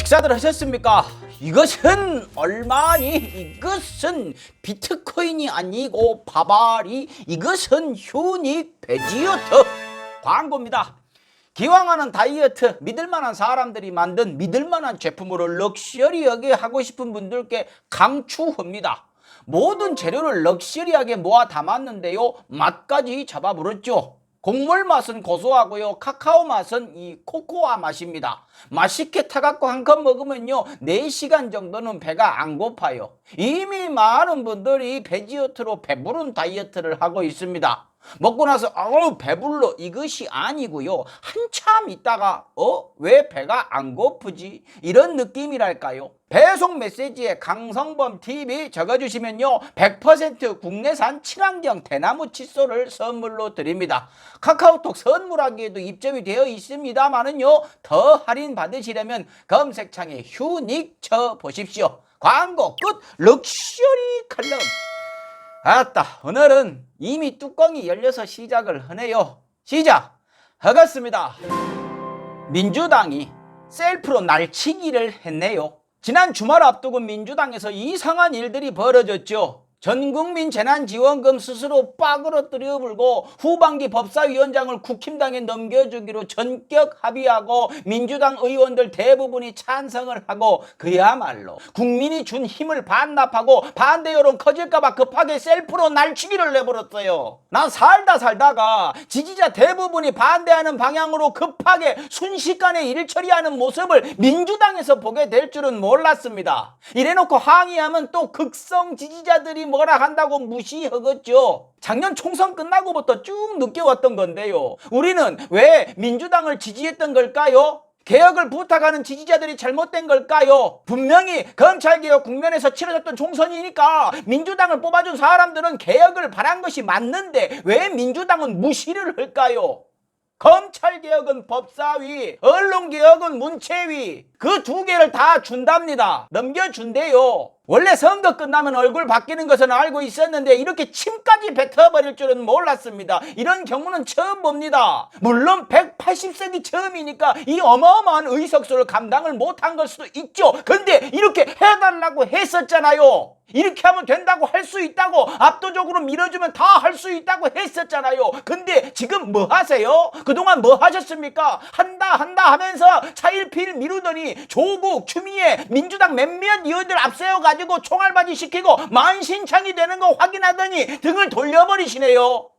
식사들 하셨습니까? 이것은 얼마니? 이것은 비트코인이 아니고 바바리. 이것은 휴닉 베지어트 광고입니다. 기왕하는 다이어트 믿을만한 사람들이 만든 믿을만한 제품으로 럭셔리하게 하고 싶은 분들께 강추합니다. 모든 재료를 럭셔리하게 모아 담았는데요, 맛까지 잡아버렸죠. 곡물 맛은 고소하고요, 카카오 맛은 이 코코아 맛입니다. 맛있게 타갖고 한 컵 먹으면요 4시간 정도는 배가 안 고파요. 이미 많은 분들이 베지어트로 배부른 다이어트를 하고 있습니다. 먹고 나서 배불러, 이것이 아니고요, 한참 있다가 왜 배가 안 고프지? 이런 느낌이랄까요. 배송 메시지에 강성범 TV 적어주시면요 100% 국내산 친환경 대나무 칫솔을 선물로 드립니다. 카카오톡 선물하기에도 입점이 되어 있습니다만은요, 더 할인 받으시려면 검색창에 휴닉 쳐보십시오. 광고 끝. 럭셔리 칼럼. 아따, 오늘은 이미 뚜껑이 열려서 시작을 하네요. 시작하겠습니다. 민주당이 셀프로 날치기를 했네요. 지난 주말 앞두고 민주당에서 이상한 일들이 벌어졌죠. 전국민 재난지원금 스스로 빡으로 들여불고 후반기 법사위원장을 국힘당에 넘겨주기로 전격 합의하고 민주당 의원들 대부분이 찬성을 하고 그야말로 국민이 준 힘을 반납하고 반대 여론 커질까봐 급하게 셀프로 날치기를 내버렸어요. 난 살다가 지지자 대부분이 반대하는 방향으로 급하게 순식간에 일 처리하는 모습을 민주당에서 보게 될 줄은 몰랐습니다. 이래놓고 항의하면 또 극성 지지자들이 뭐라 한다고 무시하겠죠. 작년 총선 끝나고부터 쭉 느껴왔던 건데요, 우리는 왜 민주당을 지지했던 걸까요? 개혁을 부탁하는 지지자들이 잘못된 걸까요? 분명히 검찰개혁 국면에서 치러졌던 총선이니까 민주당을 뽑아준 사람들은 개혁을 바란 것이 맞는데 왜 민주당은 무시를 할까요? 검찰개혁은 법사위, 언론개혁은 문체위, 그 두 개를 다 준답니다. 넘겨준대요. 원래 선거 끝나면 얼굴 바뀌는 것은 알고 있었는데 이렇게 침까지 뱉어버릴 줄은 몰랐습니다. 이런 경우는 처음 봅니다. 물론 180석이 처음이니까 이 어마어마한 의석수를 감당을 못한 걸 수도 있죠. 근데 이렇게 해달라고 했었잖아요. 이렇게 하면 된다고, 할 수 있다고, 압도적으로 밀어주면 다 할 수 있다고 했었잖아요. 근데 지금 뭐 하세요? 그동안 뭐 하셨습니까? 한다 하면서 차일피일 미루더니 조국, 추미애, 민주당 몇몇 의원들 앞세워가지고 총알바지 시키고 만신창이 되는 거 확인하더니 등을 돌려버리시네요.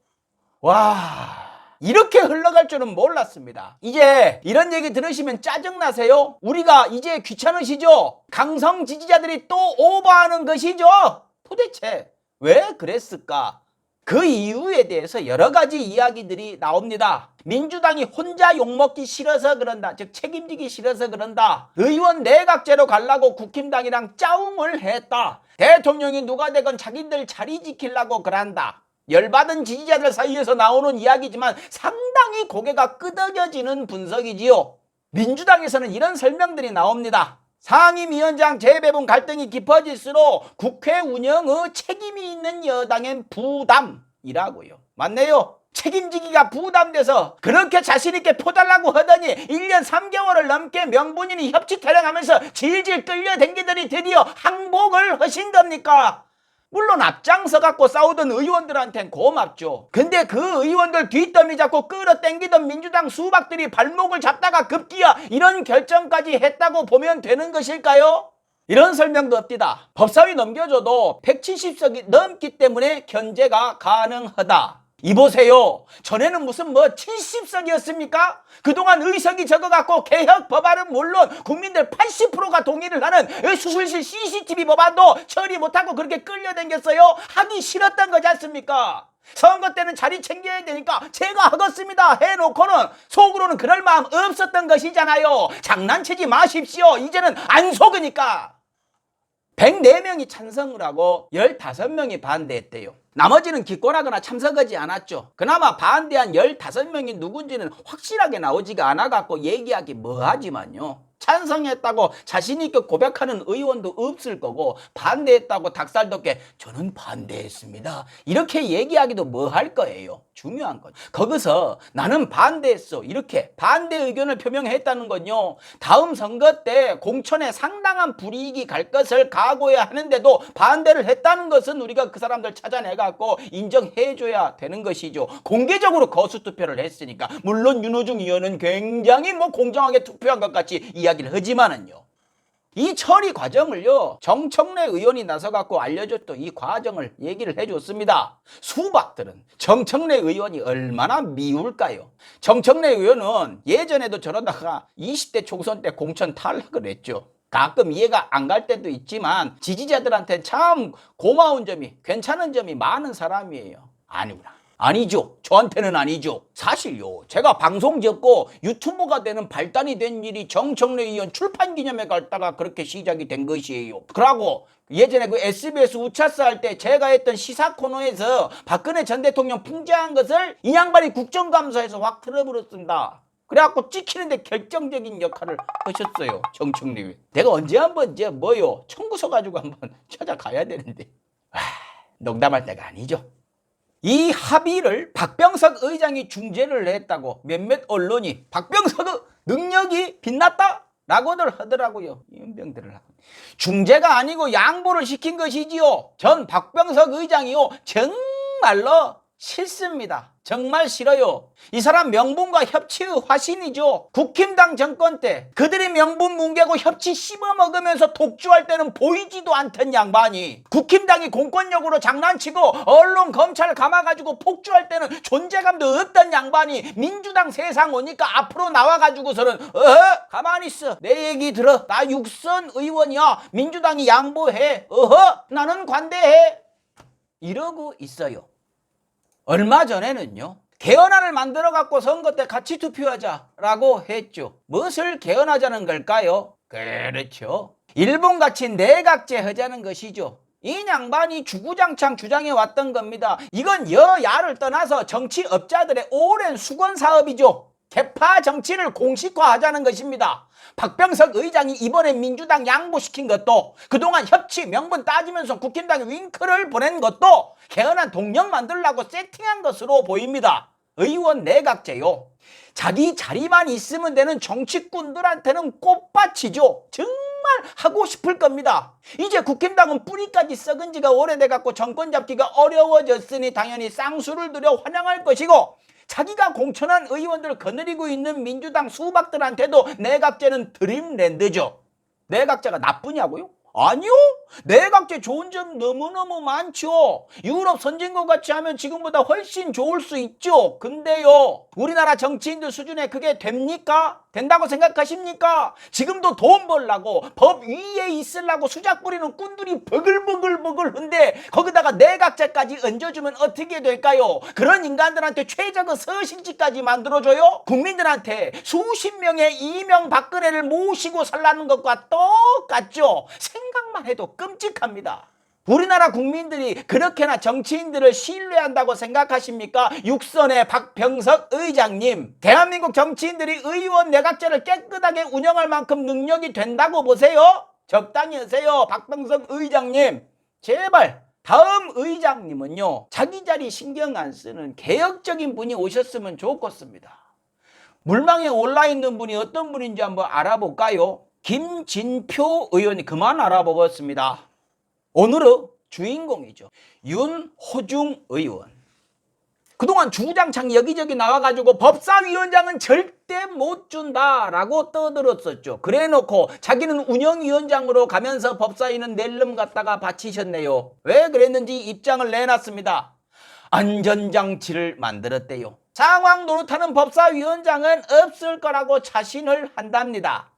와, 이렇게 흘러갈 줄은 몰랐습니다. 이제 이런 얘기 들으시면 짜증나세요? 우리가 이제 귀찮으시죠? 강성 지지자들이 또 오버하는 것이죠? 도대체 왜 그랬을까? 그 이유에 대해서 여러 가지 이야기들이 나옵니다. 민주당이 혼자 욕먹기 싫어서 그런다, 즉 책임지기 싫어서 그런다, 의원 내각제로 가려고 국힘당이랑 짜웅을 했다, 대통령이 누가 되건 자기들 자리 지키려고 그런다. 열받은 지지자들 사이에서 나오는 이야기지만 상당히 고개가 끄덕여지는 분석이지요. 민주당에서는 이런 설명들이 나옵니다. 상임위원장 재배분 갈등이 깊어질수록 국회 운영의 책임이 있는 여당엔 부담이라고요. 맞네요. 책임지기가 부담돼서 그렇게 자신있게 포달라고 하더니 1년 3개월을 넘게 명분인이 협치 타령하면서 질질 끌려댕기더니 드디어 항복을 하신 겁니까? 물론 앞장서 갖고 싸우던 의원들한텐 고맙죠. 근데 그 의원들 뒷더미 잡고 끌어당기던 민주당 수박들이 발목을 잡다가 급기야 이런 결정까지 했다고 보면 되는 것일까요? 이런 설명도 없디다. 법사위 넘겨줘도 170석이 넘기 때문에 견제가 가능하다. 이보세요. 전에는 무슨 70석이었습니까? 그동안 의석이 적어갖고 개혁 법안은 물론 국민들 80%가 동의를 하는 수술실 CCTV 법안도 처리 못하고 그렇게 끌려다녔어요. 하기 싫었던 거지 않습니까? 선거 때는 자리 챙겨야 되니까 제가 하겠습니다 해놓고는 속으로는 그럴 마음 없었던 것이잖아요. 장난치지 마십시오. 이제는 안 속으니까. 104명이 찬성을 하고 15명이 반대했대요. 나머지는 기권하거나 참석하지 않았죠. 그나마 반대한 15명이 누군지는 확실하게 나오지가 않아갖고 얘기하기 뭐하지만요, 찬성했다고 자신있게 고백하는 의원도 없을 거고 반대했다고 닭살돋게 저는 반대했습니다 이렇게 얘기하기도 뭐할 거예요. 중요한 거죠. 거기서 나는 반대했어 이렇게 반대 의견을 표명했다는 건요, 다음 선거 때 공천에 상당한 불이익이 갈 것을 각오해야 하는데도 반대를 했다는 것은 우리가 그 사람들 찾아내갖고 인정해줘야 되는 것이죠. 공개적으로 거수투표를 했으니까. 물론 윤호중 의원은 굉장히 공정하게 투표한 것 같이 이야기를 하지만은요, 이 처리 과정을요, 정청래 의원이 나서갖고 알려줬던 이 과정을 얘기를 해줬습니다. 수박들은 정청래 의원이 얼마나 미울까요? 정청래 의원은 예전에도 저러다가 20대 총선 때 공천 탈락을 했죠. 가끔 이해가 안 갈 때도 있지만 지지자들한테 참 고마운 점이, 괜찮은 점이 많은 사람이에요. 아니구나. 아니죠. 저한테는 아니죠. 사실요, 제가 방송 접고 유튜버가 되는 발단이 된 일이 정청래 의원 출판 기념회 갔다가 그렇게 시작이 된 것이에요. 그러고 예전에 그 SBS 우차사 할 때 제가 했던 시사 코너에서 박근혜 전 대통령 풍자한 것을 이 양반이 국정감사에서 확 틀어버렸습니다. 그래갖고 찍히는데 결정적인 역할을 하셨어요, 정청래 의원. 내가 언제 한번 청구서 가지고 한번 찾아가야 되는데 농담할 때가 아니죠. 이 합의를 박병석 의장이 중재를 했다고 몇몇 언론이 박병석의 능력이 빛났다 라고들 하더라고요. 이은병들을 하고. 중재가 아니고 양보를 시킨 것이지요. 전 박병석 의장이요, 정말로 싫습니다. 정말 싫어요. 이 사람 명분과 협치의 화신이죠. 국힘당 정권 때 그들이 명분 뭉개고 협치 씹어먹으면서 독주할 때는 보이지도 않던 양반이, 국힘당이 공권력으로 장난치고 언론 검찰 감아가지고 폭주할 때는 존재감도 없던 양반이 민주당 세상 오니까 앞으로 나와가지고서는 가만히 있어, 내 얘기 들어, 나 육선 의원이야, 민주당이 양보해, 나는 관대해, 이러고 있어요. 얼마 전에는요, 개헌안을 만들어 갖고 선거 때 같이 투표하자라고 했죠. 무엇을 개헌하자는 걸까요? 그렇죠, 일본같이 내각제 하자는 것이죠. 이 양반이 주구장창 주장해 왔던 겁니다. 이건 여야를 떠나서 정치업자들의 오랜 수건 사업이죠. 개파 정치를 공식화하자는 것입니다. 박병석 의장이 이번에 민주당 양보시킨 것도, 그동안 협치 명분 따지면서 국힘당에 윙크를 보낸 것도 개헌안 동력 만들려고 세팅한 것으로 보입니다. 의원 내각제요, 자기 자리만 있으면 되는 정치꾼들한테는 꽃밭이죠. 정말 하고 싶을 겁니다. 이제 국힘당은 뿌리까지 썩은 지가 오래돼갖고 정권 잡기가 어려워졌으니 당연히 쌍수를 들여 환영할 것이고, 자기가 공천한 의원들 거느리고 있는 민주당 수박들한테도 내각제는 드림랜드죠. 내각제가 나쁘냐고요? 아니요, 내각제 좋은 점 너무너무 많죠. 유럽 선진국 같이 하면 지금보다 훨씬 좋을 수 있죠. 근데요, 우리나라 정치인들 수준에 그게 됩니까? 된다고 생각하십니까? 지금도 돈 벌라고 법 위에 있으려고 수작 부리는 꾼들이 버글버글한데 거기다가 내각제까지 얹어주면 어떻게 될까요? 그런 인간들한테 최적의 서식지까지 만들어줘요? 국민들한테 수십 명의 이명박근혜를 모시고 살라는 것과 똑같죠? 생각만 해도 끔찍합니다. 우리나라 국민들이 그렇게나 정치인들을 신뢰한다고 생각하십니까? 육선의 박병석 의장님, 대한민국 정치인들이 의원 내각제를 깨끗하게 운영할 만큼 능력이 된다고 보세요? 적당히 하세요, 박병석 의장님. 제발 다음 의장님은요, 자기 자리 신경 안 쓰는 개혁적인 분이 오셨으면 좋겠습니다. 물망에 올라있는 분이 어떤 분인지 한번 알아볼까요? 김진표 의원이 그만 알아보겠습니다. 오늘의 주인공이죠. 윤호중 의원. 그동안 주구장창 여기저기 나와가지고 법사위원장은 절대 못 준다라고 떠들었었죠. 그래놓고 자기는 운영위원장으로 가면서 법사위는 낼름 갖다가 바치셨네요. 왜 그랬는지 입장을 내놨습니다. 안전장치를 만들었대요. 상황 노릇하는 법사위원장은 없을 거라고 자신을 한답니다.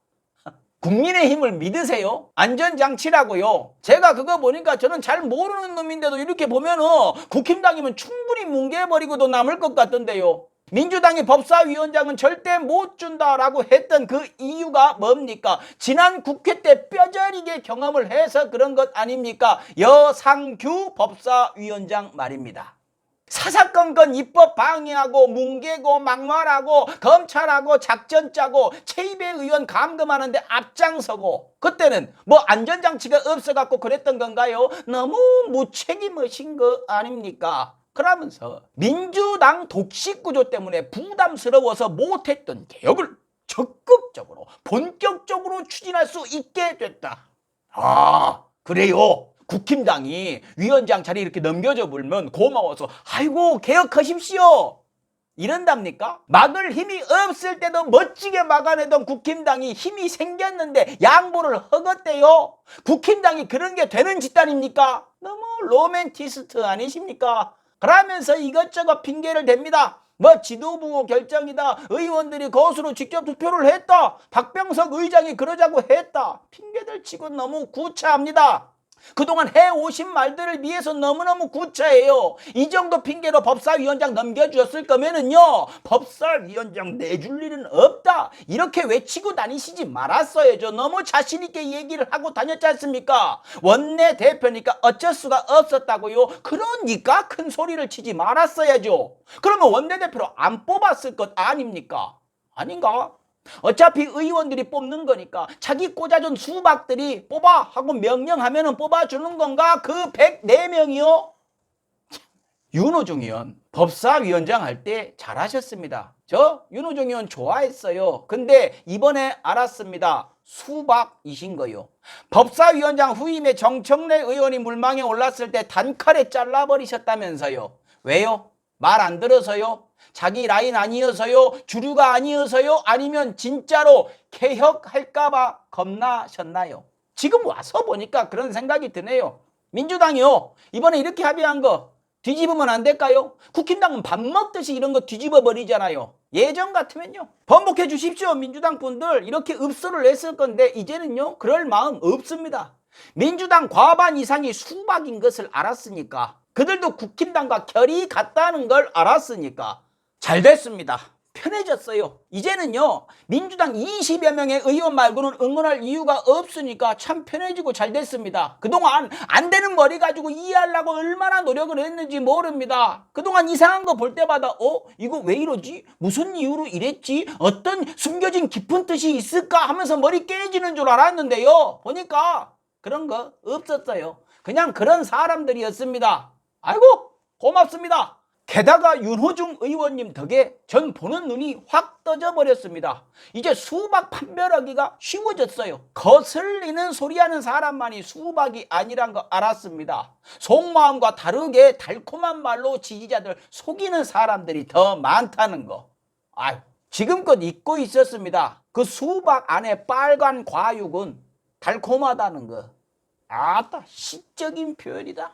국민의힘을 믿으세요? 안전장치라고요. 제가 그거 보니까 저는 잘 모르는 놈인데도 이렇게 보면은 국힘당이면 충분히 뭉개버리고도 남을 것 같던데요. 민주당이 법사위원장은 절대 못 준다라고 했던 그 이유가 뭡니까? 지난 국회 때 뼈저리게 경험을 해서 그런 것 아닙니까? 여상규 법사위원장 말입니다. 사사건건 입법 방해하고 뭉개고 막말하고 검찰하고 작전 짜고 최입의 의원 감금하는데 앞장서고, 그때는 뭐 안전장치가 없어갖고 그랬던 건가요? 너무 무책임하신 거 아닙니까? 그러면서 민주당 독식구조 때문에 부담스러워서 못했던 개혁을 적극적으로 본격적으로 추진할 수 있게 됐다. 아, 그래요. 국힘당이 위원장 자리 이렇게 넘겨줘 불면 고마워서 아이고 개혁하십시오 이런답니까? 막을 힘이 없을 때도 멋지게 막아내던 국힘당이 힘이 생겼는데 양보를 허겄대요. 국힘당이 그런 게 되는 집단입니까? 너무 로맨티스트 아니십니까? 그러면서 이것저것 핑계를 댑니다. 뭐 지도부 결정이다. 의원들이 거수로 직접 투표를 했다. 박병석 의장이 그러자고 했다. 핑계들 치고 너무 구차합니다. 그동안 해오신 말들을 위해서 너무너무 구차해요. 이 정도 핑계로 법사위원장 넘겨주었을 거면은요, 법사위원장 내줄 일은 없다 이렇게 외치고 다니시지 말았어야죠. 너무 자신있게 얘기를 하고 다녔지 않습니까? 원내대표니까 어쩔 수가 없었다고요. 그러니까 큰 소리를 치지 말았어야죠. 그러면 원내대표로 안 뽑았을 것 아닙니까? 아닌가? 어차피 의원들이 뽑는 거니까 자기 꽂아준 수박들이 뽑아 하고 명령하면 뽑아주는 건가? 그 104명이요? 윤호중 의원 법사위원장 할 때 잘하셨습니다. 저 윤호중 의원 좋아했어요. 근데 이번에 알았습니다. 수박이신 거요. 법사위원장 후임에 정청래 의원이 물망에 올랐을 때 단칼에 잘라버리셨다면서요. 왜요? 말 안 들어서요? 자기 라인 아니어서요? 주류가 아니어서요? 아니면 진짜로 개혁할까봐 겁나셨나요? 지금 와서 보니까 그런 생각이 드네요. 민주당이요, 이번에 이렇게 합의한 거 뒤집으면 안 될까요? 국힘당은 밥 먹듯이 이런 거 뒤집어 버리잖아요. 예전 같으면요, 번복해 주십시오. 민주당 분들 이렇게 읍소를 냈을 건데 이제는요 그럴 마음 없습니다. 민주당 과반 이상이 수박인 것을 알았으니까, 그들도 국힘당과 결이 같다는 걸 알았으니까 잘 됐습니다. 편해졌어요. 이제는요 민주당 20여 명의 의원 말고는 응원할 이유가 없으니까 참 편해지고 잘 됐습니다. 그동안 안 되는 머리 가지고 이해하려고 얼마나 노력을 했는지 모릅니다. 그동안 이상한 거 볼 때마다 이거 왜 이러지? 무슨 이유로 이랬지? 어떤 숨겨진 깊은 뜻이 있을까 하면서 머리 깨지는 줄 알았는데요, 보니까 그런 거 없었어요. 그냥 그런 사람들이었습니다. 아이고 고맙습니다. 게다가 윤호중 의원님 덕에 전 보는 눈이 확 떠져 버렸습니다. 이제 수박 판별하기가 쉬워졌어요. 거슬리는 소리하는 사람만이 수박이 아니란 거 알았습니다. 속마음과 다르게 달콤한 말로 지지자들 속이는 사람들이 더 많다는 거. 아유, 지금껏 잊고 있었습니다. 그 수박 안에 빨간 과육은 달콤하다는 거. 아따, 시적인 표현이다.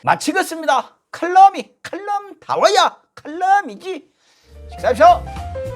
마치겠습니다. 칼럼다워야 칼럼이지. 식사하십시오.